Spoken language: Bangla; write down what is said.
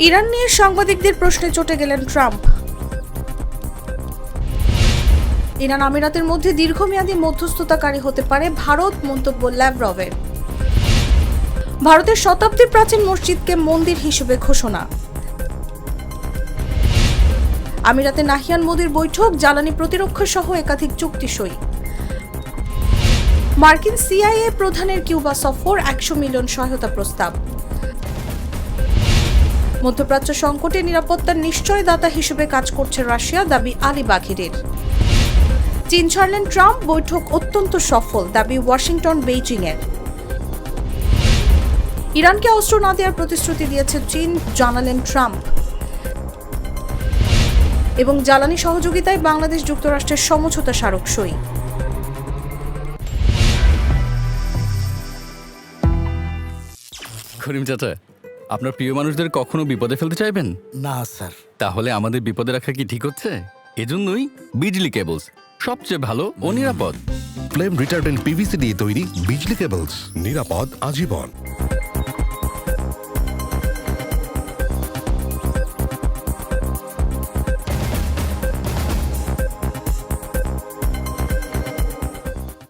ইরান নিয়ে সাংবাদিকদের প্রশ্নে চটে গেলেন ট্রাম্প। ইরান আমিরাতের মধ্যে দীর্ঘমেয়াদী মধ্যস্থতাকারী হতে পারে ভারত, মন্তব্য ল্যাভরভের। ভারতের শতাব্দী প্রাচীন মসজিদকে মন্দির হিসেবে ঘোষণা। আমিরাতে নাহিয়ান মোদির বৈঠক, জ্বালানি প্রতিরক্ষা সহ একাধিক চুক্তি সই। মার্কিন সিআইএ প্রধানের কিউবা সফর, 100 মিলিয়ন সহায়তা প্রস্তাব। মধ্যপ্রাচ্য সংকটে নিরাপত্তার নিশ্চয়দাতা হিসেবে কাজ করছে রাশিয়া, দাবি আলী বাঘিরের। চীন ছাড়লেন ট্রাম্প, বৈঠক অত্যন্ত সফল, দাবি ওয়াশিংটন বেইজিংয়ের। ইরানকে অস্ত্র না দেওয়ার প্রতিশ্রুতি দিয়েছে চীন, জানালেন ট্রাম্প। এবং জ্বালানি সহযোগিতায় বাংলাদেশ যুক্তরাষ্ট্রের সমঝোতা স্মারক সই। করিম চাচা, আপনার প্রিয় মানুষদের কখনো বিপদে ফেলতে চাইবেন না স্যার। তাহলে আমাদের বিপদে রাখা কি ঠিক হচ্ছে? এজন্যই বিজলি কেবলস সবচেয়ে ভালো ও নিরাপদ। ফ্লেম রিটার্ডেন্ট পিভিসি দিয়ে তৈরি বিজলি কেবলস, নিরাপদ আজীবন।